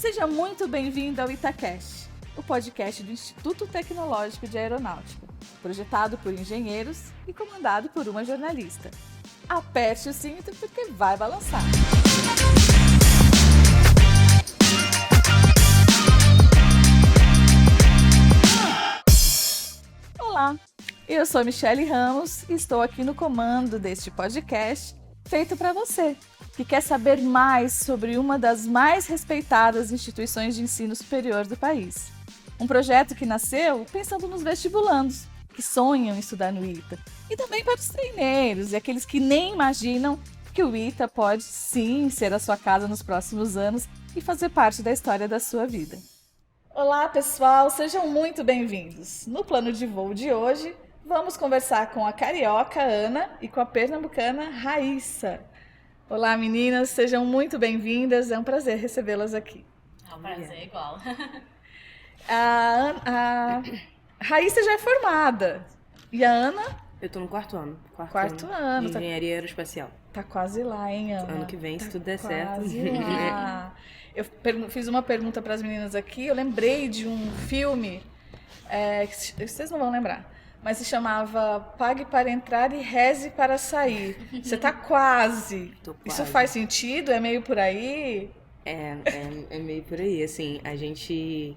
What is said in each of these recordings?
Seja muito bem-vindo ao Itacast, o podcast do Instituto Tecnológico de Aeronáutica, projetado por engenheiros e comandado por uma jornalista. Aperte o cinto porque vai balançar. Olá, eu sou Michele Ramos e estou aqui no comando deste podcast feito para você, que quer saber mais sobre uma das mais respeitadas instituições de ensino superior do país. Um projeto que nasceu pensando nos vestibulandos, que sonham em estudar no ITA, e também para os treineiros e aqueles que nem imaginam que o ITA pode sim ser a sua casa nos próximos anos e fazer parte da história da sua vida. Olá pessoal, sejam muito bem-vindos. No plano de voo de hoje, vamos conversar com a carioca Ana e com a pernambucana Raíssa. Olá meninas, sejam muito bem-vindas, é um prazer recebê-las aqui. É um prazer igual. A Raíssa já é formada e a Ana? Eu tô no quarto ano. Quarto ano. De engenharia aeroespacial. Tá quase lá, hein, Ana? Ano que vem, se tudo der quase certo. Lá. Eu fiz uma pergunta para as meninas aqui, eu lembrei de um filme, que vocês não vão lembrar, mas se chamava Pague para Entrar e Reze para Sair. Você tá quase. Tô quase. Isso faz sentido? É meio por aí? É meio por aí, assim, a gente...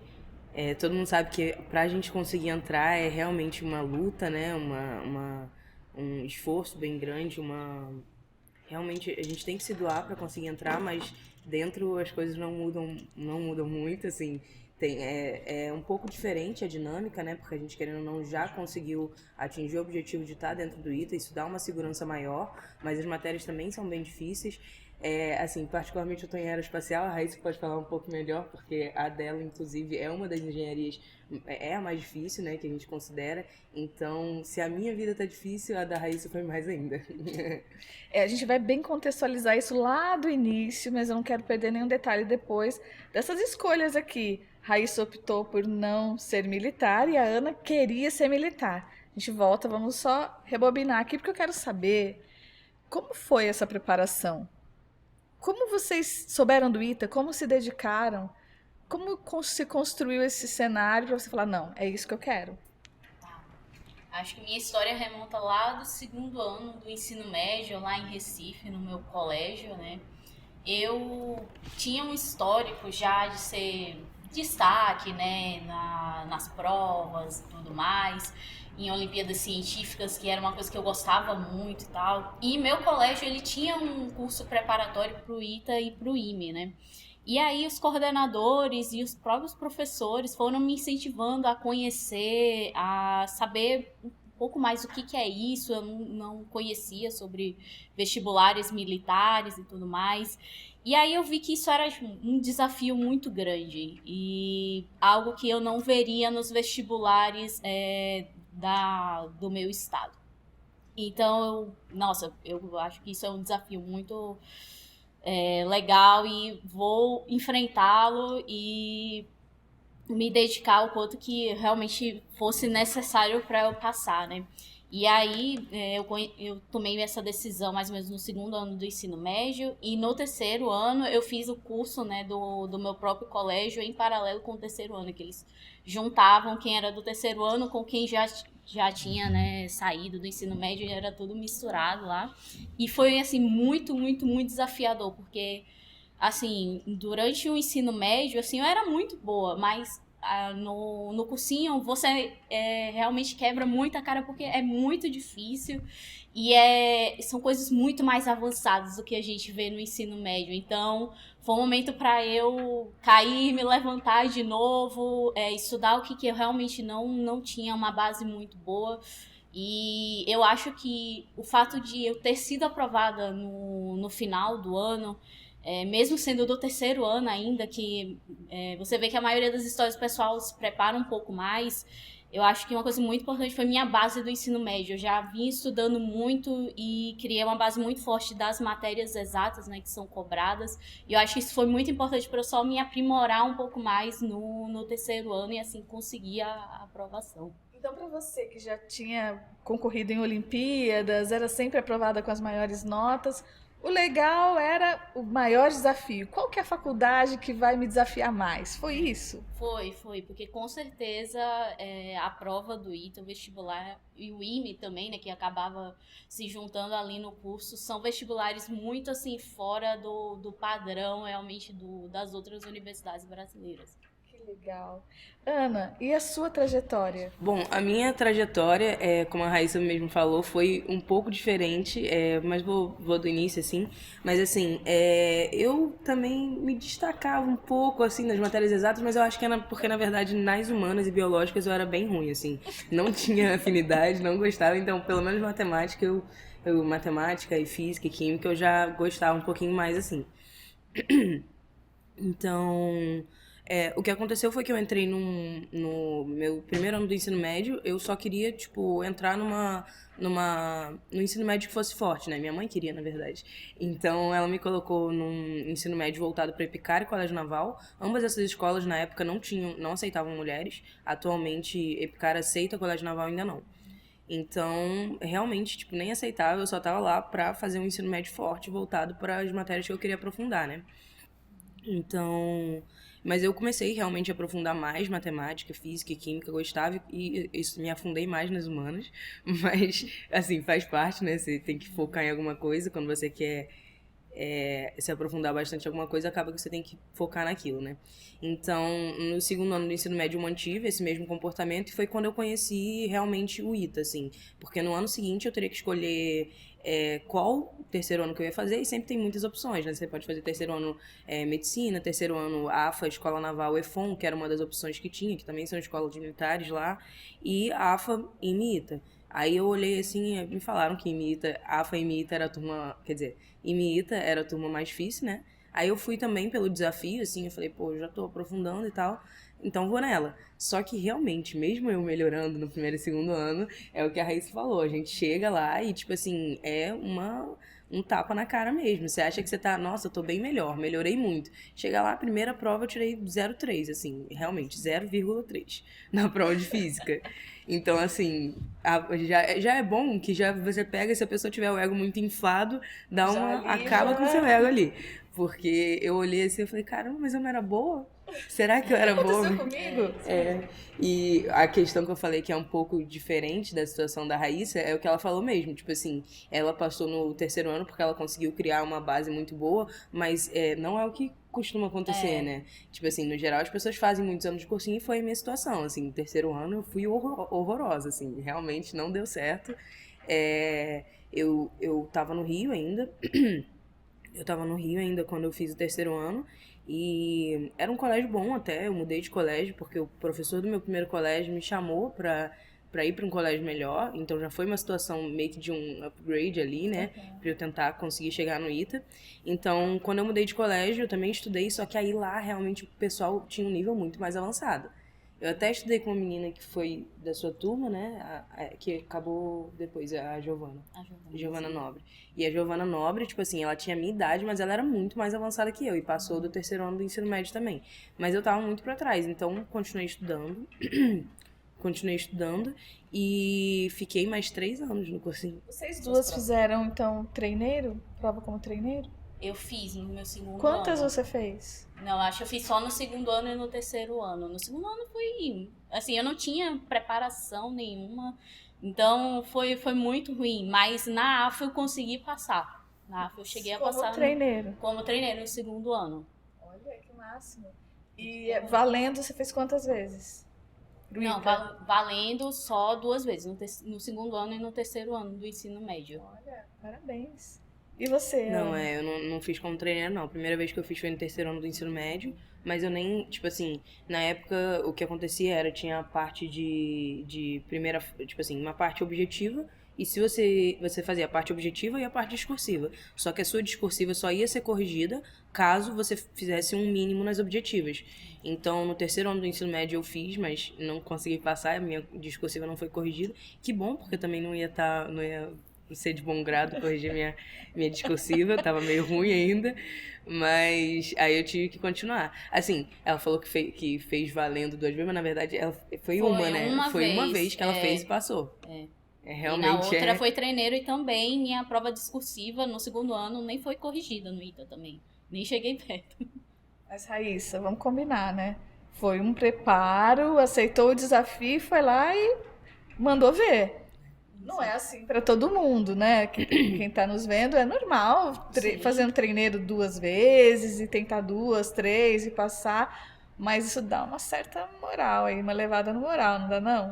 todo mundo sabe que pra gente conseguir entrar é realmente uma luta, né, um esforço bem grande, realmente a gente tem que se doar para conseguir entrar, mas dentro as coisas não mudam muito, assim, é um pouco diferente a dinâmica, né, porque a gente, querendo ou não, já conseguiu atingir o objetivo de estar dentro do ITA, isso dá uma segurança maior, mas as matérias também são bem difíceis. Assim, particularmente eu estou em aeroespacial, a Raíssa pode falar um pouco melhor, porque a dela, inclusive, é uma das engenharias, é a mais difícil, né, que a gente considera. Então, se a minha vida tá difícil, a da Raíssa foi mais ainda. A gente vai bem contextualizar isso lá do início, mas eu não quero perder nenhum detalhe depois dessas escolhas aqui. Raíssa optou por não ser militar e a Ana queria ser militar. A gente volta, vamos só rebobinar aqui, porque eu quero saber como foi essa preparação. Como vocês souberam do ITA? Como se dedicaram? Como se construiu esse cenário para você falar, não, é isso que eu quero? Acho que minha história remonta lá do segundo ano do ensino médio, lá em Recife, no meu colégio, né? Eu tinha um histórico já de ser destaque, né, nas provas e tudo mais, em Olimpíadas Científicas, que era uma coisa que eu gostava muito e tal. E meu colégio, ele tinha um curso preparatório para o ITA e para o IME, né? E aí os coordenadores e os próprios professores foram me incentivando a conhecer, a saber um pouco mais o que é isso. Eu não conhecia sobre vestibulares militares e tudo mais. E aí eu vi que isso era um desafio muito grande e algo que eu não veria nos vestibulares do meu estado. Então, eu acho que isso é um desafio muito legal e vou enfrentá-lo e me dedicar ao quanto que realmente fosse necessário para eu passar, né? E aí eu tomei essa decisão mais ou menos no segundo ano do ensino médio e no terceiro ano eu fiz o curso, né, do meu próprio colégio em paralelo com o terceiro ano, que eles juntavam quem era do terceiro ano com quem já tinha, né, saído do ensino médio e era tudo misturado lá. E foi, assim, muito, muito, muito desafiador, porque, assim, durante o ensino médio, assim, eu era muito boa, mas no cursinho você realmente quebra muito a cara porque é muito difícil e são coisas muito mais avançadas do que a gente vê no ensino médio. Então foi um momento para eu cair, me levantar de novo, estudar o que eu realmente não tinha uma base muito boa. E eu acho que o fato de eu ter sido aprovada no final do ano, mesmo sendo do terceiro ano ainda, que você vê que a maioria das histórias do pessoal se prepara um pouco mais, eu acho que uma coisa muito importante foi minha base do ensino médio. Eu já vim estudando muito e criei uma base muito forte das matérias exatas, né, que são cobradas. E eu acho que isso foi muito importante para eu só me aprimorar um pouco mais no terceiro ano e assim conseguir a aprovação. Então, para você que já tinha concorrido em Olimpíadas, era sempre aprovada com as maiores notas, O legal era o maior desafio. Qual que é a faculdade que vai me desafiar mais? Foi isso? Foi, porque com certeza a prova do ITA, o vestibular e o IME também, né, que acabava se juntando ali no curso, são vestibulares muito assim fora do padrão realmente das outras universidades brasileiras. Que legal. Ana, e a sua trajetória? Bom, a minha trajetória, como a Raíssa mesmo falou, foi um pouco diferente, mas vou do início, assim. Mas, assim, eu também me destacava um pouco, assim, nas matérias exatas, mas eu acho que era porque, na verdade, nas humanas e biológicas eu era bem ruim, assim. Não tinha afinidade, não gostava, então, pelo menos matemática, matemática e física e química, eu já gostava um pouquinho mais, assim. Então, o que aconteceu foi que eu entrei no meu primeiro ano do ensino médio, eu só queria, tipo, entrar no ensino médio que fosse forte, né? Minha mãe queria, na verdade. Então, ela me colocou num ensino médio voltado para Epicár e Colégio Naval. Ambas essas escolas, na época, não aceitavam mulheres. Atualmente, Epicár aceita, Colégio Naval ainda não. Então, realmente, tipo, nem aceitava, eu só tava lá pra fazer um ensino médio forte, voltado para as matérias que eu queria aprofundar, né? Então, mas eu comecei realmente a aprofundar mais matemática, física e química, gostava e isso me afundei mais nas humanas, mas assim, faz parte, né? Você tem que focar em alguma coisa quando você quer se aprofundar bastante em alguma coisa, acaba que você tem que focar naquilo, né? Então, no segundo ano do ensino médio eu mantive esse mesmo comportamento e foi quando eu conheci realmente o ITA, assim, porque no ano seguinte eu teria que escolher qual terceiro ano que eu ia fazer e sempre tem muitas opções, né? Você pode fazer terceiro ano medicina, terceiro ano AFA, Escola Naval EFON, que era uma das opções que tinha, que também são escolas de militares lá, e AFA e IMITA. Aí eu olhei assim, me falaram que IMITA, AFA e IMITA era a turma, quer dizer, IMITA era a turma mais difícil, né? Aí eu fui também pelo desafio, assim, eu falei, pô, eu já tô aprofundando e tal, então vou nela. Só que realmente, mesmo eu melhorando no primeiro e segundo ano, é o que a Raíssa falou, a gente chega lá e, tipo assim, um tapa na cara mesmo. Você acha que você tá, nossa, eu tô bem melhor, melhorei muito. Chega lá, a primeira prova eu tirei 0,3, assim, realmente, 0,3 na prova de física. Então, assim, já é bom que já você pega, se a pessoa tiver o ego muito inflado, acaba com o seu ego ali. Porque eu olhei assim e falei, caramba, mas eu não era boa? Será que eu era boa? Aconteceu comigo? E a questão que eu falei que é um pouco diferente da situação da Raíssa é o que ela falou mesmo. Tipo assim, ela passou no terceiro ano porque ela conseguiu criar uma base muito boa, mas não é o que costuma acontecer, né? Tipo assim, no geral as pessoas fazem muitos anos de cursinho e foi a minha situação. Assim, no terceiro ano eu fui horrorosa, assim, realmente não deu certo. Eu tava no Rio ainda. Eu tava no Rio ainda quando eu fiz o terceiro ano e era um colégio bom até, eu mudei de colégio porque o professor do meu primeiro colégio me chamou pra ir pra um colégio melhor, então já foi uma situação meio que de um upgrade ali, né, pra eu tentar conseguir chegar no ITA. Então, quando eu mudei de colégio, eu também estudei, só que aí lá realmente o pessoal tinha um nível muito mais avançado. Eu até estudei com uma menina que foi da sua turma, né? Que acabou depois, a Giovana. Giovana Nobre. E a Giovana Nobre, tipo assim, ela tinha a minha idade, mas ela era muito mais avançada que eu. E passou do terceiro ano do ensino médio também. Mas eu tava muito pra trás, então continuei estudando. E fiquei mais 3 anos no cursinho. Vocês duas fizeram, então, treineiro? Prova como treineiro? Eu fiz no meu segundo ano. Quantas você fez? Não, acho que eu fiz só no segundo ano e no terceiro ano. No segundo ano foi... Assim, eu não tinha preparação nenhuma. Então, foi muito ruim. Mas na AFA eu consegui passar. Na AFA eu cheguei a passar... Como treineiro? Como treineiro no segundo ano. Olha, que máximo. E valendo, você fez quantas vezes? Não, valendo só 2 vezes. No segundo ano e no terceiro ano do ensino médio. Olha, parabéns. E você? Não, eu não fiz como treineiro, não. A primeira vez que eu fiz foi no terceiro ano do ensino médio, mas eu nem, tipo assim, na época o que acontecia era, tinha a parte de primeira, tipo assim, uma parte objetiva, e se você fazia a parte objetiva e a parte discursiva. Só que a sua discursiva só ia ser corrigida caso você fizesse um mínimo nas objetivas. Então, no terceiro ano do ensino médio eu fiz, mas não consegui passar, a minha discursiva não foi corrigida. Que bom, porque também não ia ser de bom grado corrigir minha discursiva, tava meio ruim ainda, mas aí eu tive que continuar. Assim, ela falou que fez valendo 2 vezes, mas na verdade ela foi uma, né? Foi uma vez que ela fez e passou. realmente e na outra foi treineiro, e também minha prova discursiva no segundo ano nem foi corrigida no ITA também. Nem cheguei perto. Mas, Raíssa, vamos combinar, né? Foi um preparo, aceitou o desafio, foi lá e mandou ver. Não é assim para todo mundo, né? Quem tá nos vendo é normal fazer um treineiro 2 vezes e tentar 2, 3 e passar, mas isso dá uma certa moral aí, uma levada no moral, não dá não?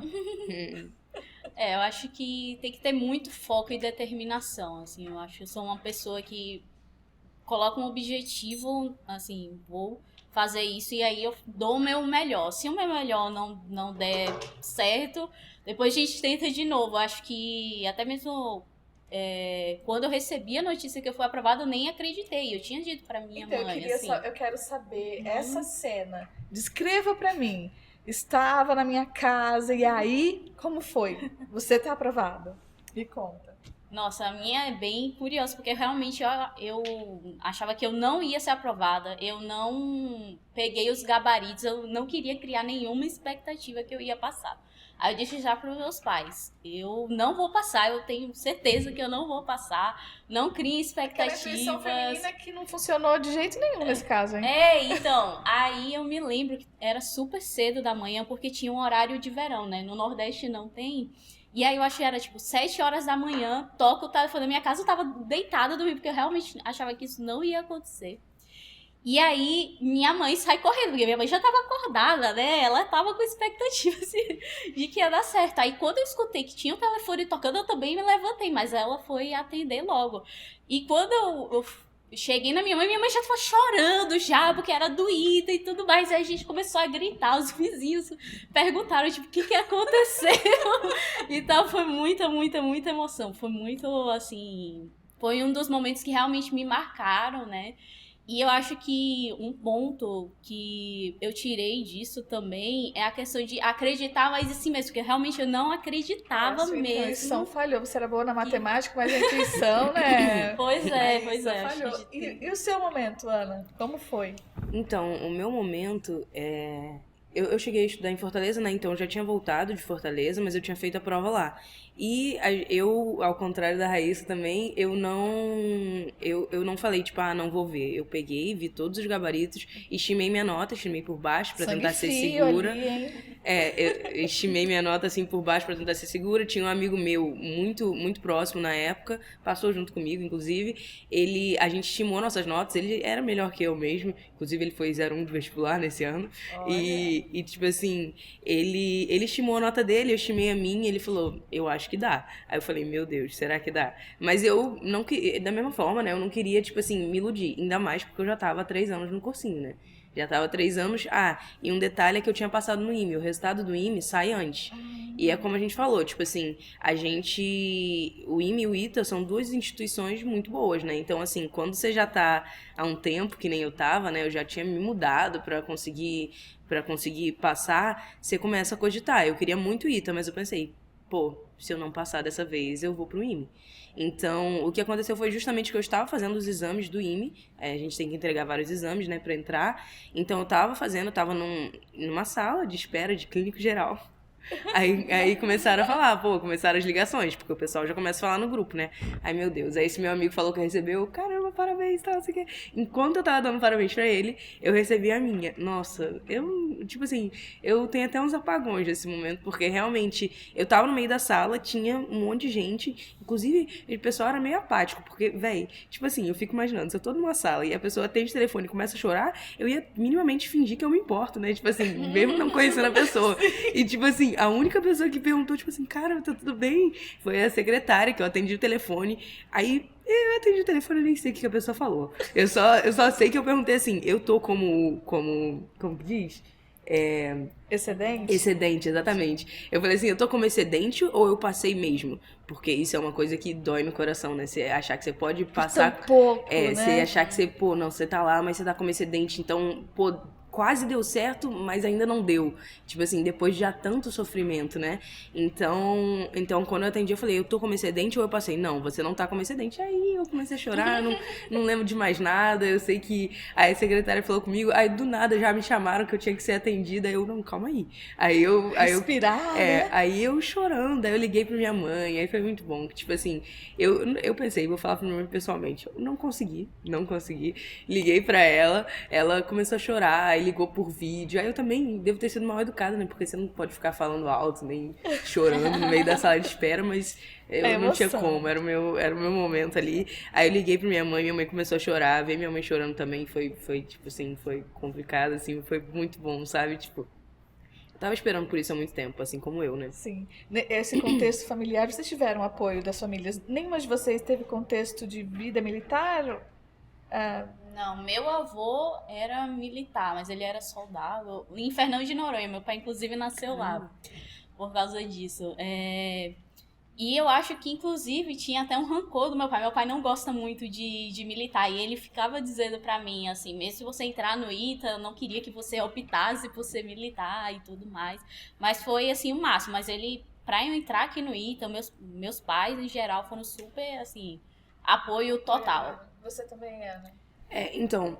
Eu acho que tem que ter muito foco e determinação, assim. Eu acho que eu sou uma pessoa que coloca um objetivo, assim, vou fazer isso e aí eu dou o meu melhor. Se o meu melhor não der certo, depois a gente tenta de novo. Acho que até mesmo quando eu recebi a notícia que eu fui aprovada, eu nem acreditei. Eu tinha dito pra minha mãe, assim. Eu quero saber essa cena. Descreva pra mim. Estava na minha casa e aí, como foi? Você tá aprovada? Me conta. Nossa, a minha é bem curiosa, porque realmente eu achava que eu não ia ser aprovada, eu não peguei os gabaritos, eu não queria criar nenhuma expectativa que eu ia passar. Aí eu disse já para os meus pais, eu não vou passar, eu tenho certeza que eu não vou passar, não criem expectativas. Aquela intuição feminina que não funcionou de jeito nenhum nesse caso, hein? Então, aí eu me lembro que era super cedo da manhã, porque tinha um horário de verão, né? No Nordeste não tem. E aí eu achei que era tipo 7 horas da manhã, toca o telefone da minha casa, eu tava deitada dormindo, porque eu realmente achava que isso não ia acontecer. E aí minha mãe sai correndo, porque minha mãe já tava acordada, né? Ela tava com expectativa assim, de que ia dar certo. Aí quando eu escutei que tinha o telefone tocando, eu também me levantei, mas ela foi atender logo. E quando eu cheguei na minha mãe já tava chorando já, porque era doída e tudo mais. Aí a gente começou a gritar, os vizinhos perguntaram, tipo, o que aconteceu? Então foi muita emoção. Foi muito, assim... Foi um dos momentos que realmente me marcaram, né? E eu acho que um ponto que eu tirei disso também é a questão de acreditar mais em si mesmo, porque realmente eu não acreditava mesmo. A intuição falhou, você era boa na matemática, mas a intuição, né? Pois é. Falhou. E o seu momento, Ana? Como foi? Então, o meu momento Eu cheguei a estudar em Fortaleza, né? Então eu já tinha voltado de Fortaleza, mas eu tinha feito a prova lá. E eu, ao contrário da Raíssa também, eu não falei, tipo, não vou ver. Eu peguei, vi todos os gabaritos, estimei minha nota, estimei por baixo pra tentar ser segura. Ali, hein? Eu estimei minha nota assim por baixo pra tentar ser segura. Tinha um amigo meu muito próximo na época, passou junto comigo, inclusive. A gente estimou nossas notas, ele era melhor que eu mesmo. Inclusive, ele foi 0,1 de vestibular nesse ano. E tipo assim, ele estimou a nota dele, eu estimei a minha, ele falou, eu acho que dá. Aí eu falei, meu Deus, será que dá? Mas eu não queria, da mesma forma, né, eu não queria, tipo assim, me iludir, ainda mais porque eu já tava há 3 anos no cursinho, né? Já tava há 3 anos. E um detalhe é que eu tinha passado no IME. O resultado do IME sai antes. E é como a gente falou, tipo assim, o IME e o ITA são 2 instituições muito boas, né? Então, assim, quando você já tá há um tempo, que nem eu tava, né? Eu já tinha me mudado pra conseguir passar, você começa a cogitar. Eu queria muito ITA, mas eu pensei, se eu não passar dessa vez, eu vou pro IME. Então, o que aconteceu foi justamente que eu estava fazendo os exames do IME. A gente tem que entregar vários exames, né, pra entrar. Então, eu tava numa sala de espera de clínico geral. Aí começaram a falar, começaram as ligações, porque o pessoal já começa a falar no grupo, né? Aí, meu Deus, aí esse meu amigo falou que recebeu, caramba, parabéns, tal, não sei o quê. Enquanto eu tava dando parabéns pra ele, eu recebi a minha. Nossa, tipo assim, eu tenho até uns apagões nesse momento, porque realmente, eu tava no meio da sala, tinha um monte de gente, inclusive, o pessoal era meio apático, porque, véi, tipo assim, eu fico imaginando, se eu tô numa sala e a pessoa atende o telefone e começa a chorar, eu ia minimamente fingir que eu me importo, né? Tipo assim, mesmo não conhecendo a pessoa. E, tipo assim, a única pessoa que perguntou, tipo assim, cara, tá tudo bem? Foi a secretária, que eu atendi o telefone. Aí, eu atendi o telefone e nem sei o que a pessoa falou. Eu só sei que eu perguntei assim, eu tô como que diz? Excedente? Excedente, exatamente. Eu falei assim, eu tô como excedente ou eu passei mesmo? Porque isso é uma coisa que dói no coração, né? Você achar que você pode passar... Tão pouco, né? Você achar que você, não, você tá lá, mas você tá como excedente, então, quase deu certo, mas ainda não deu. Tipo assim, depois de já tanto sofrimento, né? Então quando eu atendi, eu falei, eu tô com excedente? Ou eu passei, não, você não tá com excedente. Aí eu comecei a chorar, não lembro de mais nada. Eu sei que aí a secretária falou comigo, aí do nada já me chamaram que eu tinha que ser atendida. Aí eu, não, calma aí. Respirar, né? Aí eu chorando, aí eu liguei pra minha mãe, aí foi muito bom. Tipo assim, eu pensei, vou falar pra minha mãe pessoalmente. Eu não consegui. Liguei pra ela começou a chorar, aí ligou por vídeo. Aí eu também devo ter sido mal educada, né? Porque você não pode ficar falando alto, nem chorando no meio da sala de espera, mas eu não tinha como, era o meu momento ali. Aí eu liguei pra minha mãe começou a chorar, ver minha mãe chorando também foi tipo assim, foi complicado, assim, foi muito bom, sabe? Tipo, eu tava esperando por isso há muito tempo, assim como eu, né? Sim. Esse contexto familiar, vocês tiveram apoio das famílias? Nenhuma de vocês teve contexto de vida militar? Não, meu avô era militar, mas ele era soldado em Fernando de Noronha. Meu pai, inclusive, nasceu lá por causa disso. E eu acho que, inclusive, tinha até um rancor do meu pai. Meu pai não gosta muito de militar. E ele ficava dizendo pra mim, assim, mesmo se você entrar no ITA, eu não queria que você optasse por ser militar e tudo mais. Mas foi, assim, o máximo. Mas ele, pra eu entrar aqui no ITA, meus pais, em geral, foram super, assim, apoio total. Você também é, né? Então,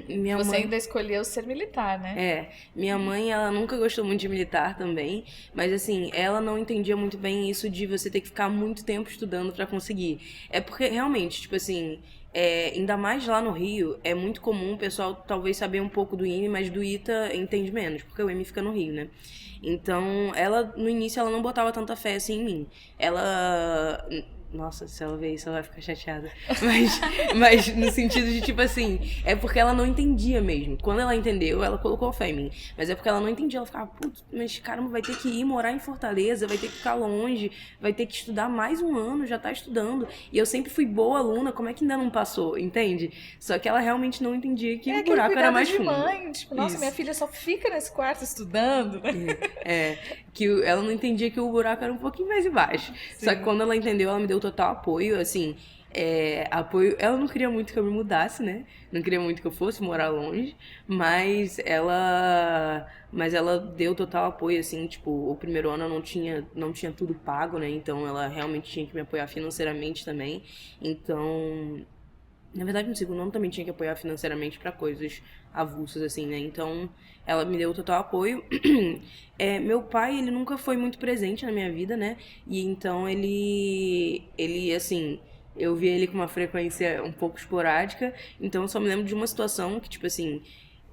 minha Você mãe... ainda escolheu ser militar, né? Minha mãe, ela nunca gostou muito de militar também, mas assim, ela não entendia muito bem isso de você ter que ficar muito tempo estudando pra conseguir. É porque, realmente, tipo assim, ainda mais lá no Rio, é muito comum o pessoal talvez saber um pouco do IME, mas do ITA entende menos, porque o IME fica no Rio, né? Então, ela, no início, ela não botava tanta fé assim em mim. Ela... Nossa, se ela ver isso, ela vai ficar chateada. Mas no sentido de, tipo assim, é porque ela não entendia mesmo. Quando ela entendeu, ela colocou fé em mim. Mas é porque ela não entendia. Ela ficava, putz, mas caramba, vai ter que ir morar em Fortaleza, vai ter que ficar longe, vai ter que estudar mais um ano, já tá estudando. E eu sempre fui boa aluna, como é que ainda não passou, entende? Só que ela realmente não entendia que o buraco era mais fundo. Mãe, tipo, nossa, minha filha só fica nesse quarto estudando, né? Que ela não entendia que o buraco era um pouquinho mais embaixo. Sim. Só que quando ela entendeu, ela me deu total apoio, assim, apoio. Ela não queria muito que eu me mudasse, né? Não queria muito que eu fosse morar longe, mas ela deu total apoio, assim, tipo, o primeiro ano eu não tinha tudo pago, né? Então ela realmente tinha que me apoiar financeiramente também. Então, na verdade, no segundo ano também tinha que apoiar financeiramente pra coisas avulsas, assim, né? Então, ela me deu total apoio. Meu pai, ele nunca foi muito presente na minha vida, né? E então, ele assim, eu via ele com uma frequência um pouco esporádica. Então, eu só me lembro de uma situação que, tipo assim,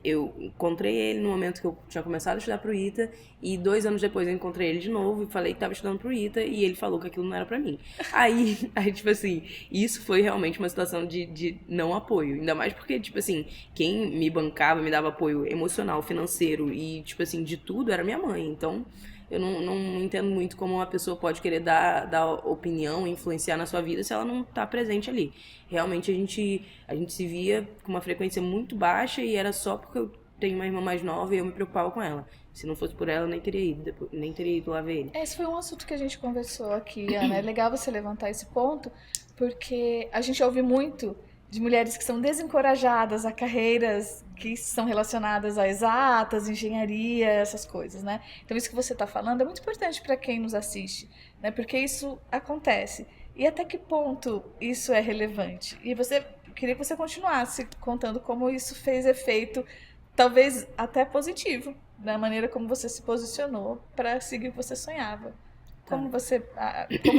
eu encontrei ele no momento que eu tinha começado a estudar pro ITA, e 2 anos depois eu encontrei ele de novo e falei que tava estudando pro ITA, e ele falou que aquilo não era pra mim. Aí tipo assim, isso foi realmente uma situação de não apoio. Ainda mais porque, tipo assim, quem me bancava, me dava apoio emocional, financeiro e, tipo assim, de tudo era minha mãe. Então, eu não entendo muito como uma pessoa pode querer dar opinião, influenciar na sua vida se ela não tá presente ali. Realmente a gente se via com uma frequência muito baixa e era só porque eu tenho uma irmã mais nova e eu me preocupava com ela. Se não fosse por ela, eu nem teria ido lá ver ele. Esse foi um assunto que a gente conversou aqui, Ana. É legal você levantar esse ponto, porque a gente ouve muito de mulheres que são desencorajadas a carreiras que são relacionadas a exatas, engenharia, essas coisas, né? Então isso que você está falando é muito importante para quem nos assiste, né? Porque isso acontece. E até que ponto isso é relevante? E queria que você continuasse contando como isso fez efeito, talvez até positivo, da maneira como você se posicionou para seguir o que você sonhava. Como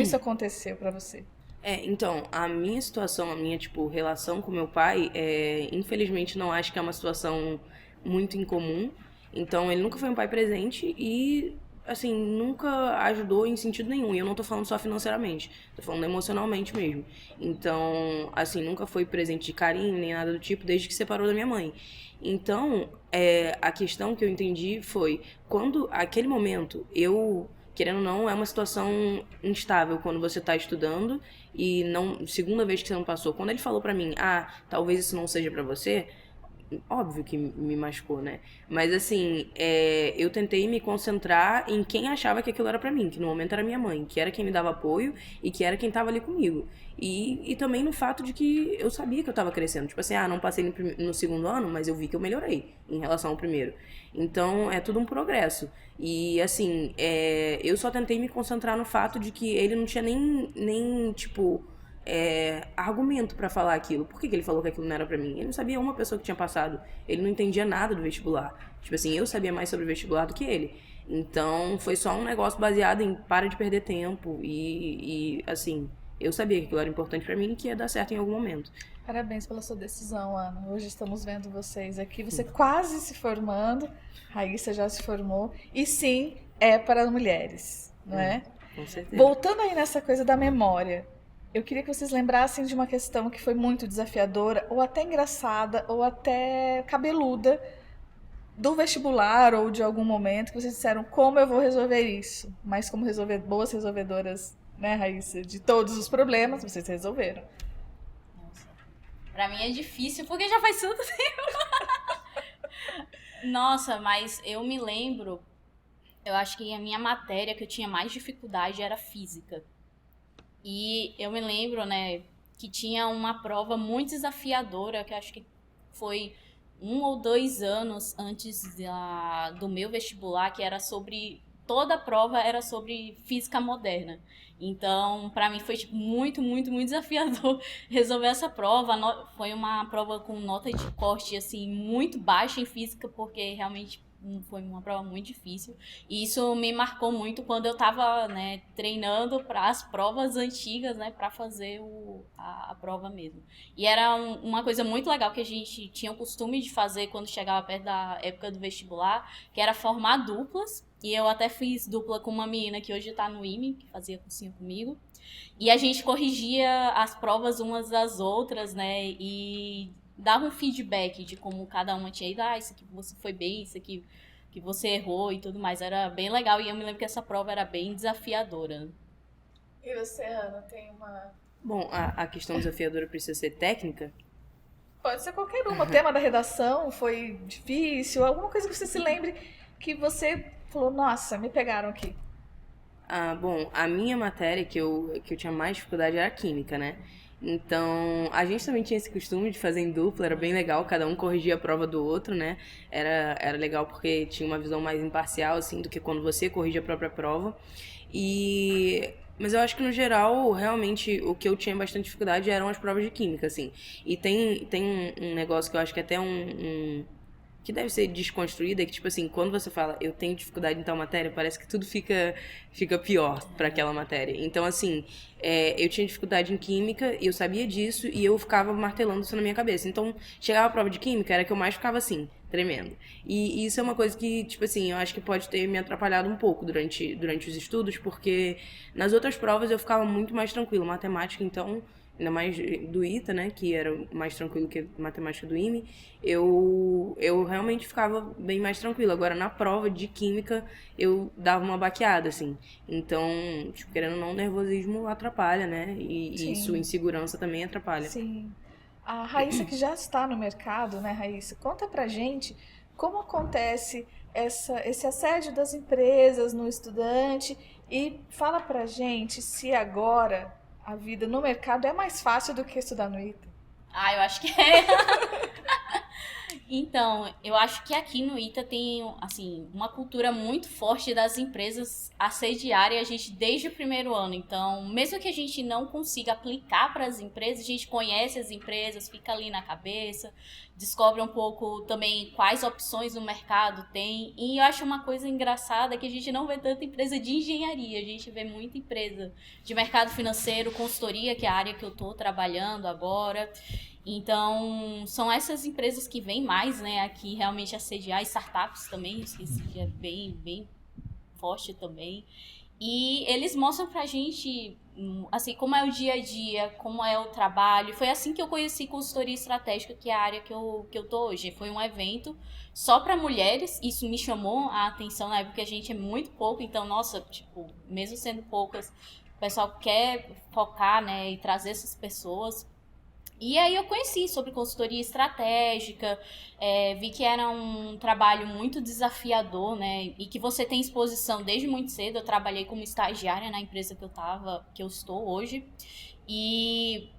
isso aconteceu para você? Então, a minha situação, a minha, tipo, relação com meu pai, infelizmente não acho que é uma situação muito incomum. Então, ele nunca foi um pai presente e, assim, nunca ajudou em sentido nenhum. E eu não tô falando só financeiramente, tô falando emocionalmente mesmo. Então, assim, nunca foi presente de carinho, nem nada do tipo, desde que separou da minha mãe. Então, a questão que eu entendi foi, quando, aquele momento, querendo ou não, é uma situação instável quando você tá estudando e segunda vez que você não passou. Quando ele falou pra mim, talvez isso não seja pra você, óbvio que me machucou, né? Mas assim, eu tentei me concentrar em quem achava que aquilo era pra mim, que no momento era minha mãe, que era quem me dava apoio e que era quem tava ali comigo. E também no fato de que eu sabia que eu tava crescendo. Tipo assim, não passei no segundo ano, mas eu vi que eu melhorei em relação ao primeiro. Então, é tudo um progresso. E assim, eu só tentei me concentrar no fato de que ele não tinha nem tipo argumento pra falar aquilo. Por que ele falou que aquilo não era pra mim? Ele não sabia uma pessoa que tinha passado. Ele não entendia nada do vestibular. Tipo assim, eu sabia mais sobre o vestibular do que ele. Então, foi só um negócio baseado em para de perder tempo. E assim, eu sabia que aquilo era importante pra mim e que ia dar certo em algum momento. Parabéns pela sua decisão, Ana. Hoje estamos vendo vocês aqui. Você quase se formando. Raíssa já se formou. E sim, é para mulheres, não é? Com certeza. Voltando aí nessa coisa da memória, eu queria que vocês lembrassem de uma questão que foi muito desafiadora, ou até engraçada, ou até cabeluda, do vestibular ou de algum momento que vocês disseram como eu vou resolver isso. Mas como boas resolvedoras, né, Raíssa, de todos os problemas, vocês resolveram. Nossa. Pra mim é difícil, porque já faz tanto tempo. Nossa, mas eu me lembro, eu acho que a minha matéria que eu tinha mais dificuldade era física. E eu me lembro, né, que tinha uma prova muito desafiadora, que eu acho que foi 1 ou 2 anos antes do meu vestibular, que era sobre... Toda a prova era sobre física moderna. Então, para mim foi tipo, muito, muito, muito desafiador resolver essa prova. Foi uma prova com nota de corte assim, muito baixa em física, porque realmente foi uma prova muito difícil. E isso me marcou muito quando eu estava, né, treinando para as provas antigas, né, para fazer a prova mesmo. E era uma coisa muito legal que a gente tinha o costume de fazer quando chegava perto da época do vestibular, que era formar duplas. E eu até fiz dupla com uma menina que hoje tá no IME, que fazia cursinho comigo. E a gente corrigia as provas umas das outras, né? E dava um feedback de como cada uma tinha ido. Isso aqui você foi bem, isso aqui que você errou e tudo mais. Era bem legal. E eu me lembro que essa prova era bem desafiadora. E você, Ana, tem uma... Bom, a questão desafiadora precisa ser técnica? Pode ser qualquer uma. O tema da redação foi difícil, alguma coisa que você se lembre que você falou, nossa, me pegaram aqui. Bom, a minha matéria que eu tinha mais dificuldade era química, né? Então, a gente também tinha esse costume de fazer em dupla, era bem legal, cada um corrigia a prova do outro, né? Era legal porque tinha uma visão mais imparcial, assim, do que quando você corrige a própria prova. Mas eu acho que, no geral, realmente, o que eu tinha bastante dificuldade eram as provas de química, assim. E tem um negócio que eu acho que até que deve ser desconstruída, que, tipo assim, quando você fala, eu tenho dificuldade em tal matéria, parece que tudo fica pior para aquela matéria. Então, assim, eu tinha dificuldade em química, eu sabia disso, e eu ficava martelando isso na minha cabeça. Então, chegava a prova de química, era que eu mais ficava assim, tremendo. E isso é uma coisa que, tipo assim, eu acho que pode ter me atrapalhado um pouco durante os estudos, porque nas outras provas eu ficava muito mais tranquilo. Matemática, então... ainda mais do ITA, né, que era mais tranquilo que a matemática do IME, eu realmente ficava bem mais tranquilo. Agora, na prova de química, eu dava uma baqueada, assim. Então, tipo, querendo ou não, o nervosismo atrapalha, né, e sua insegurança também atrapalha. Sim. A Raíssa, que já está no mercado, né, Raíssa, conta pra gente como acontece esse assédio das empresas no estudante e fala pra gente se agora a vida no mercado é mais fácil do que estudar no ITA. Eu acho que é. Então, eu acho que aqui no ITA tem, assim, uma cultura muito forte das empresas assediarem a gente desde o primeiro ano. Então, mesmo que a gente não consiga aplicar para as empresas, a gente conhece as empresas, fica ali na cabeça, descobre um pouco também quais opções o mercado tem. E eu acho uma coisa engraçada que a gente não vê tanta empresa de engenharia, a gente vê muita empresa de mercado financeiro, consultoria, que é a área que eu estou trabalhando agora. Então, são essas empresas que vêm mais, né, aqui realmente assediar, startups também, esqueci, é bem, bem forte também. E eles mostram pra gente, assim, como é o dia a dia, como é o trabalho. Foi assim que eu conheci consultoria estratégica, que é a área que eu tô hoje. Foi um evento só para mulheres, isso me chamou a atenção na época, que a gente é muito pouco, então, nossa, tipo, mesmo sendo poucas, o pessoal quer focar, né, e trazer essas pessoas. E aí eu conheci sobre consultoria estratégica, vi que era um trabalho muito desafiador, né? E que você tem exposição desde muito cedo. Eu trabalhei como estagiária na empresa que eu estou hoje. E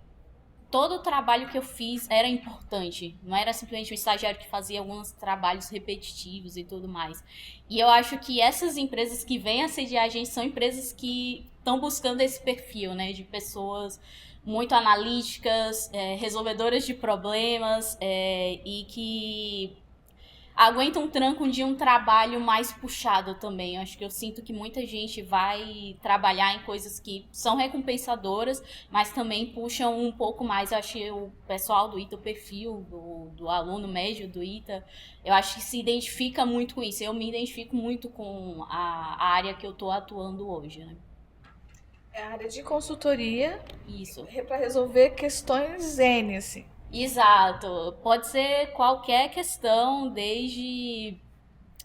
todo o trabalho que eu fiz era importante. Não era simplesmente um estagiário que fazia alguns trabalhos repetitivos e tudo mais. E eu acho que essas empresas que vêm assediar a gente são empresas que estão buscando esse perfil, né? De pessoas muito analíticas, resolvedoras de problemas, e que aguentam um tranco de um trabalho mais puxado também. Eu acho que eu sinto que muita gente vai trabalhar em coisas que são recompensadoras, mas também puxam um pouco mais. Eu acho que o pessoal do ITA, o perfil do aluno médio do ITA, eu acho que se identifica muito com isso. Eu me identifico muito com a área que eu estou atuando hoje, né? É a área de consultoria. Isso. Para resolver questões N, assim. Exato. Pode ser qualquer questão, desde...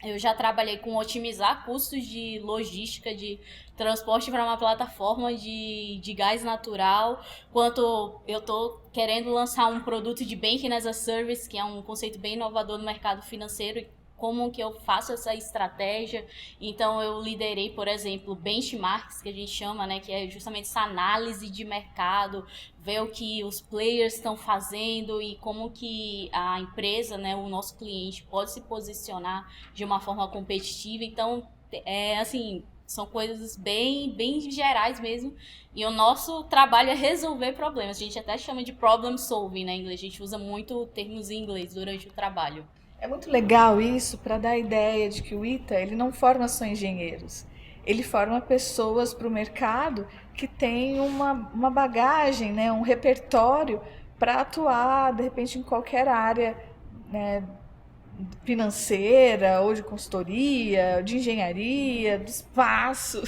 Eu já trabalhei com otimizar custos de logística, de transporte para uma plataforma de gás natural, quanto eu estou querendo lançar um produto de Banking as a Service, que é um conceito bem inovador no mercado financeiro, como que eu faço essa estratégia. Então eu liderei, por exemplo, benchmarks, que a gente chama, né, que é justamente essa análise de mercado, ver o que os players estão fazendo e como que a empresa, né, o nosso cliente pode se posicionar de uma forma competitiva. Então, assim, são coisas bem, bem gerais mesmo. E o nosso trabalho é resolver problemas. A gente até chama de problem solving, né, em inglês. A gente usa muito termos em inglês durante o trabalho. É muito legal isso para dar a ideia de que o ITA ele não forma só engenheiros. Ele forma pessoas para o mercado que têm uma bagagem, né, um repertório para atuar, de repente, em qualquer área, né, financeira, ou de consultoria, de engenharia, do espaço.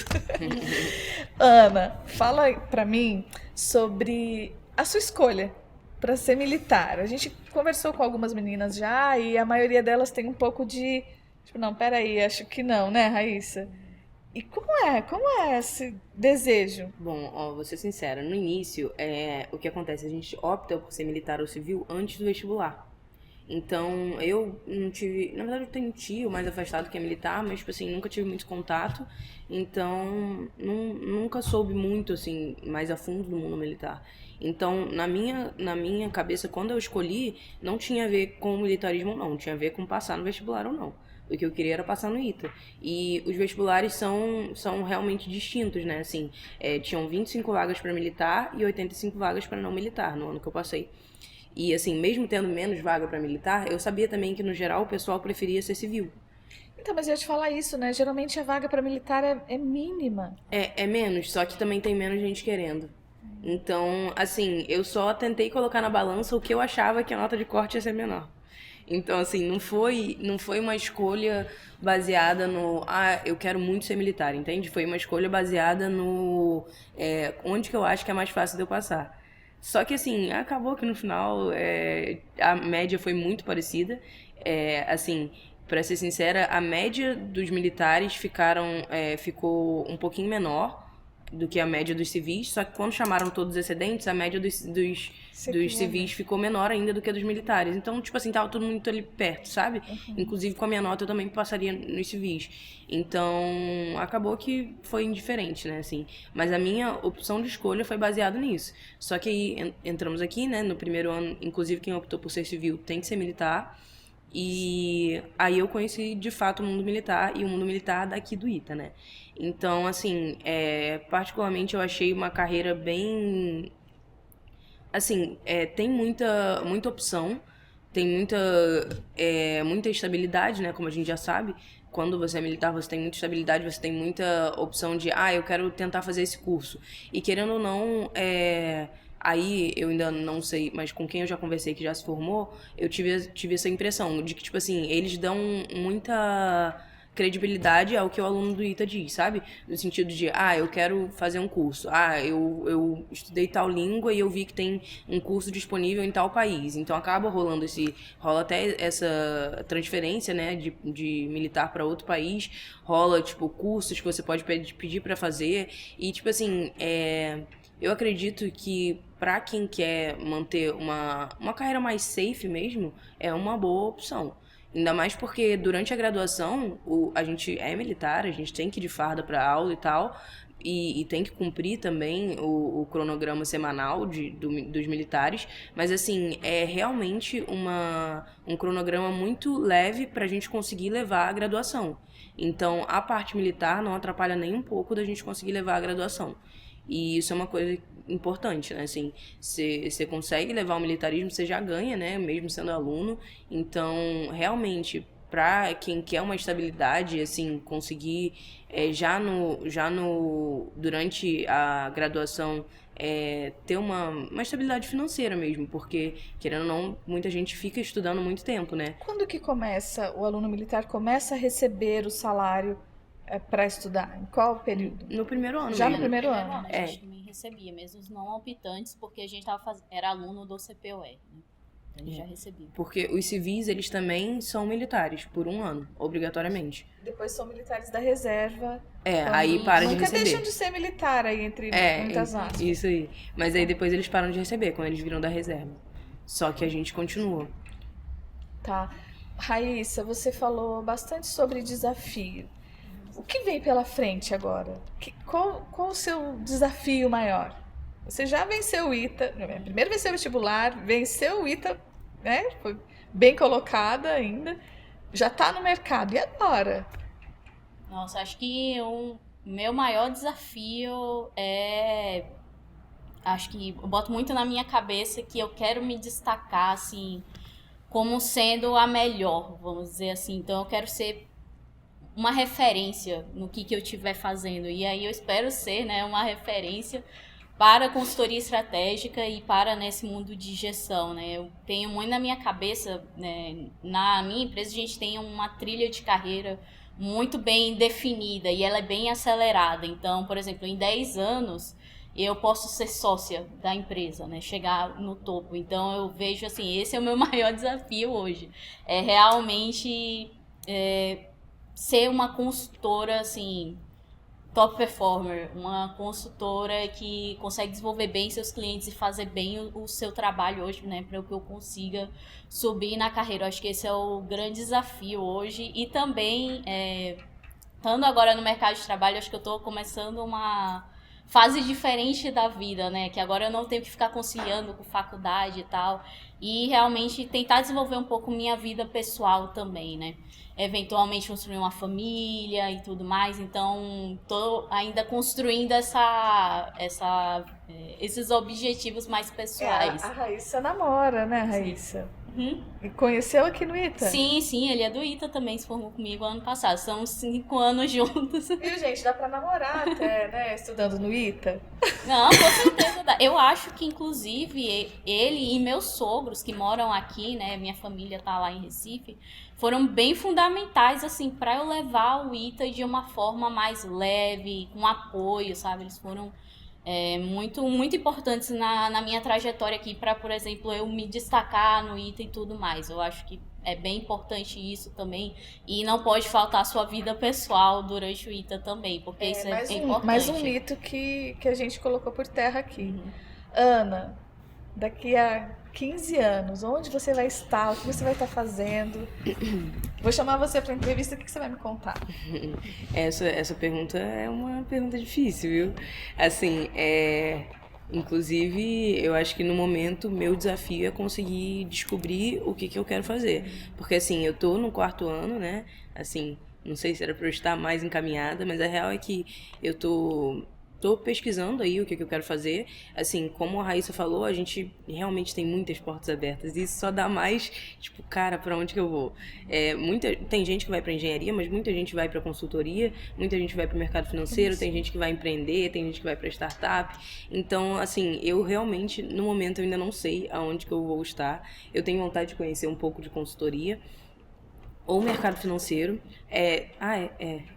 Ana, fala para mim sobre a sua escolha para ser militar. A gente conversou com algumas meninas já e a maioria delas tem um pouco de... Tipo, não, peraí, acho que não, né, Raíssa? E como é esse desejo? Bom, ó, vou ser sincera, no início, o que acontece? A gente opta por ser militar ou civil antes do vestibular. Então, eu não tive... Na verdade, eu tenho um tio mais afastado que é militar, mas, tipo assim, nunca tive muito contato. Então, nunca soube muito, assim, mais a fundo do mundo militar. Então, na minha cabeça, quando eu escolhi, não tinha a ver com o militarismo, não. Tinha a ver com passar no vestibular ou não. O que eu queria era passar no ITA. E os vestibulares são realmente distintos, né? Assim, tinham 25 vagas para militar e 85 vagas para não militar no ano que eu passei. E assim, mesmo tendo menos vaga para militar, eu sabia também que no geral o pessoal preferia ser civil. Então, mas eu ia te falar isso, né? Geralmente a vaga para militar é mínima. É menos, só que também tem menos gente querendo. Então, assim, eu só tentei colocar na balança o que eu achava que a nota de corte ia ser menor. Então, assim, não foi uma escolha baseada no... eu quero muito ser militar, entende? Foi uma escolha baseada no... onde que eu acho que é mais fácil de eu passar. Só que, assim, acabou que no final a média foi muito parecida. Assim, pra ser sincera, a média dos militares ficou um pouquinho menor do que a média dos civis, só que quando chamaram todos os excedentes, a média dos civis ficou menor ainda do que a dos militares. Então, tipo assim, tava todo mundo ali perto, sabe? Uhum. Inclusive, com a minha nota, eu também passaria nos civis. Então, acabou que foi indiferente, né, assim. Mas a minha opção de escolha foi baseada nisso. Só que aí, entramos aqui, né, no primeiro ano, inclusive quem optou por ser civil tem que ser militar. E aí eu conheci, de fato, o mundo militar e o mundo militar daqui do ITA, né? Então, assim, particularmente eu achei uma carreira bem... Assim, tem muita opção, tem muita estabilidade, né? Como a gente já sabe, quando você é militar, você tem muita estabilidade, você tem muita opção de, eu quero tentar fazer esse curso. E querendo ou não, aí eu ainda não sei, mas com quem eu já conversei que já se formou, eu tive essa impressão de que, tipo assim, eles dão muita credibilidade ao que o aluno do ITA diz, sabe? No sentido de, eu quero fazer um curso. Eu estudei tal língua e eu vi que tem um curso disponível em tal país. Então rola até essa transferência, né, de militar para outro país. Rola, tipo, cursos que você pode pedir para fazer. E, tipo assim, eu acredito que para quem quer manter uma carreira mais safe mesmo, é uma boa opção. Ainda mais porque durante a graduação, a gente é militar, a gente tem que ir de farda para aula e tal, e tem que cumprir também o cronograma semanal dos militares, mas assim, é realmente um cronograma muito leve para a gente conseguir levar a graduação. Então, a parte militar não atrapalha nem um pouco da gente conseguir levar a graduação. E isso é uma coisa importante, né? Assim, você consegue levar o militarismo, você já ganha, né? Mesmo sendo aluno. Então, realmente, para quem quer uma estabilidade, assim, conseguir durante a graduação ter uma estabilidade financeira mesmo, porque, querendo ou não, muita gente fica estudando muito tempo, né? Quando que começa, o aluno militar começa a receber o salário para estudar? Em qual período? No primeiro ano Já mesmo. no primeiro ano? A gente também recebia, mesmo os não optantes, porque a gente era aluno do CPOE, né? Então a gente já recebia. Porque os civis, eles também são militares, por um ano, obrigatoriamente. Depois são militares da reserva. Aí para de Nunca receber. deixam de ser militar aí, entre muitas aspas. Isso aí. Mas aí depois eles param de receber, quando eles viram da reserva. Só que a gente continua. Tá. Raíssa, você falou bastante sobre desafio. O que vem pela frente agora? Qual o seu desafio maior? Você já venceu o ITA, primeiro venceu o vestibular, venceu o ITA, né? Foi bem colocada ainda, já está no mercado. E agora? Nossa, acho que o meu maior desafio acho que eu boto muito na minha cabeça que eu quero me destacar, assim, como sendo a melhor, vamos dizer assim. Então eu quero ser uma referência no que eu estiver fazendo. E aí eu espero ser, né, uma referência para a consultoria estratégica e para nesse mundo de gestão, né? Eu tenho muito na minha cabeça, né, na minha empresa a gente tem uma trilha de carreira muito bem definida e ela é bem acelerada. Então, por exemplo, em 10 anos eu posso ser sócia da empresa, né? Chegar no topo. Então eu vejo assim, esse é o meu maior desafio hoje. É realmente ser uma consultora assim, top performer, uma consultora que consegue desenvolver bem seus clientes e fazer bem o seu trabalho hoje, né, para que eu consiga subir na carreira. Eu acho que esse é o grande desafio hoje. E também, estando agora no mercado de trabalho, acho que eu estou começando uma fase diferente da vida, né, que agora eu não tenho que ficar conciliando com faculdade e tal, e realmente tentar desenvolver um pouco minha vida pessoal também, né. Eventualmente construir uma família e tudo mais, então tô ainda construindo esses objetivos mais pessoais. A Raíssa namora, né, Raíssa? Uhum. E conheceu aqui no ITA? Sim, ele é do ITA também, se formou comigo ano passado, são 5 anos juntos. Viu, gente, dá pra namorar até, né, estudando no ITA? Não, com certeza dá. Eu acho que, inclusive, ele e meus sogros que moram aqui, né, minha família tá lá em Recife, foram bem fundamentais, assim, para eu levar o ITA de uma forma mais leve, com apoio, sabe? Eles foram muito, muito importantes na minha trajetória aqui para, por exemplo, eu me destacar no ITA e tudo mais. Eu acho que é bem importante isso também. E não pode faltar a sua vida pessoal durante o ITA também, porque isso é importante. Mais um mito que a gente colocou por terra aqui. Ana, daqui a 15 anos, onde você vai estar? O que você vai estar fazendo? Vou chamar você para entrevista, o que você vai me contar? Essa pergunta é uma pergunta difícil, viu? Assim, inclusive, eu acho que no momento meu desafio é conseguir descobrir o que eu quero fazer. Porque, assim, eu tô no 4º ano, né? Assim, não sei se era para eu estar mais encaminhada, mas a real é que eu tô pesquisando aí o que eu quero fazer. Assim, como a Raíssa falou, a gente realmente tem muitas portas abertas. E isso só dá mais, tipo, cara, pra onde que eu vou? Tem gente que vai pra engenharia, mas muita gente vai pra consultoria, muita gente vai pro mercado financeiro, tem gente que vai empreender, tem gente que vai pra startup. Então, assim, eu realmente, no momento, eu ainda não sei aonde que eu vou estar. Eu tenho vontade de conhecer um pouco de consultoria ou mercado financeiro.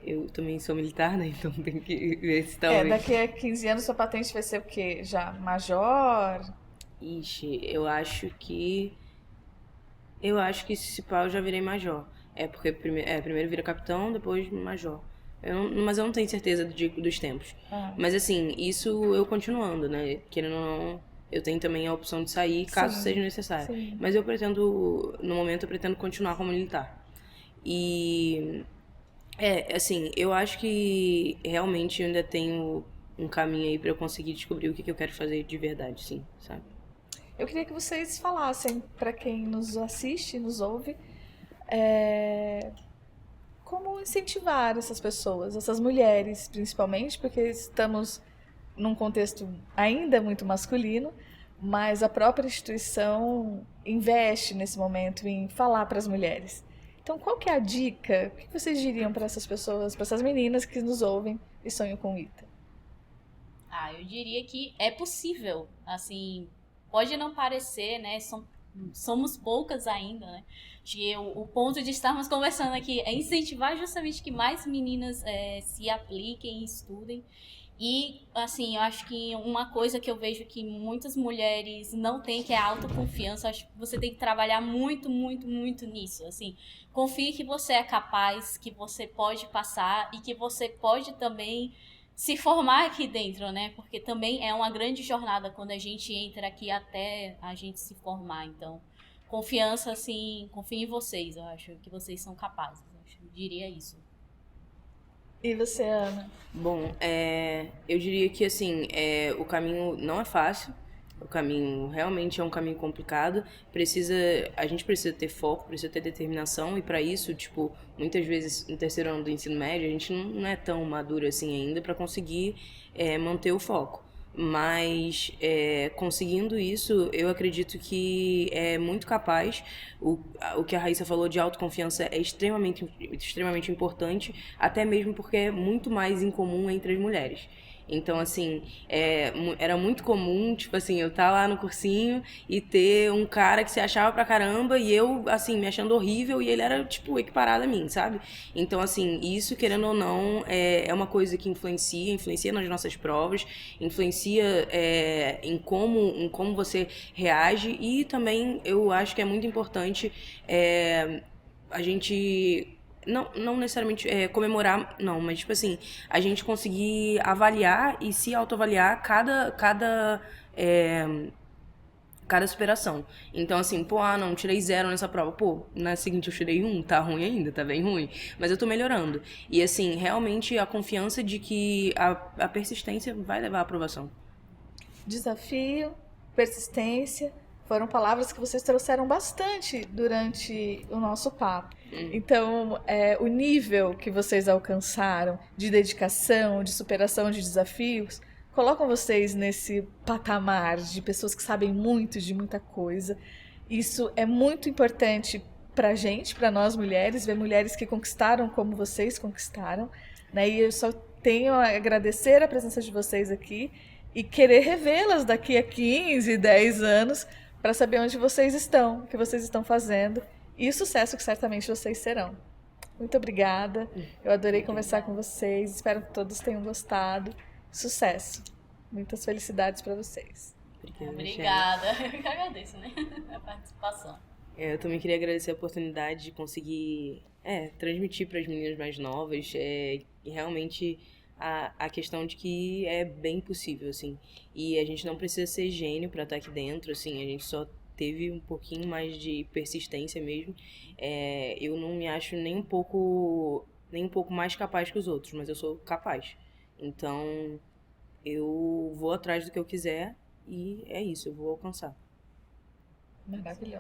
Eu também sou militar, né? Então tem que ver se talvez... Daqui a 15 anos sua patente vai ser o quê? Já major? Ixi, eu acho que se pá eu já virei major. Porque primeiro vira capitão, depois major. Mas eu não tenho certeza dos tempos. Mas assim, isso eu continuando, né? Querendo ou não, eu tenho também a opção de sair caso seja necessário. Sim. Mas no momento eu pretendo continuar como militar. E assim, eu acho que realmente eu ainda tenho um caminho aí pra eu conseguir descobrir o que eu quero fazer de verdade, sim, sabe? Eu queria que vocês falassem para quem nos assiste, nos ouve, como incentivar essas pessoas, essas mulheres principalmente, porque estamos num contexto ainda muito masculino, mas a própria instituição investe nesse momento em falar para as mulheres. Então, qual que é a dica? O que vocês diriam para essas pessoas, para essas meninas que nos ouvem e sonham com o ITA? Eu diria que é possível, assim, pode não parecer, né, somos poucas ainda, né, o ponto de estarmos conversando aqui é incentivar justamente que mais meninas se apliquem e estudem. E, assim, eu acho que uma coisa que eu vejo que muitas mulheres não têm, que é a autoconfiança, acho que você tem que trabalhar muito, muito, muito nisso, assim. Confie que você é capaz, que você pode passar e que você pode também se formar aqui dentro, né? Porque também é uma grande jornada quando a gente entra aqui até a gente se formar. Então, confiança, assim, confie em vocês, eu acho que vocês são capazes, eu diria isso. E você, Ana? Bom, eu diria que assim, o caminho não é fácil. O caminho realmente é um caminho complicado. A gente precisa ter foco, precisa ter determinação, e para isso, tipo, muitas vezes no terceiro ano do ensino médio, a gente não é tão maduro assim ainda para conseguir manter o foco. Mas conseguindo isso, eu acredito que é muito capaz. O que a Raíssa falou de autoconfiança é extremamente, extremamente importante, até mesmo porque é muito mais incomum entre as mulheres. Então, assim, era muito comum, tipo assim, eu estar lá no cursinho e ter um cara que se achava pra caramba e eu, assim, me achando horrível e ele era, tipo, equiparado a mim, sabe? Então, assim, isso, querendo ou não, é uma coisa que influencia nas nossas provas, influencia em como você reage, e também eu acho que é muito importante a gente não necessariamente comemorar, não, mas tipo assim, a gente conseguir avaliar e se autoavaliar cada superação. Então, assim, não, tirei 0 nessa prova. Pô, na seguinte eu tirei 1, tá ruim ainda, tá bem ruim. Mas eu tô melhorando. E, assim, realmente a confiança de que a persistência vai levar à aprovação. Desafio, persistência, foram palavras que vocês trouxeram bastante durante o nosso papo. Então, o nível que vocês alcançaram de dedicação, de superação de desafios, colocam vocês nesse patamar de pessoas que sabem muito de muita coisa. Isso é muito importante pra gente, pra nós mulheres, ver mulheres que conquistaram como vocês conquistaram, né? E eu só tenho a agradecer a presença de vocês aqui e querer revê-las daqui a 15, 10 anos para saber onde vocês estão, o que vocês estão fazendo e o sucesso que certamente vocês serão. Muito obrigada. Eu adorei conversar com vocês. Espero que todos tenham gostado. Sucesso. Muitas felicidades para vocês. Obrigada. Eu que agradeço, né? A participação. Eu também queria agradecer a oportunidade de conseguir transmitir para as meninas mais novas realmente a questão de que é bem possível, assim. E a gente não precisa ser gênio para estar aqui dentro, assim. A gente só teve um pouquinho mais de persistência mesmo. Eu não me acho nem um pouco mais capaz que os outros, mas eu sou capaz. Então, eu vou atrás do que eu quiser e é isso, eu vou alcançar. Maravilhosa.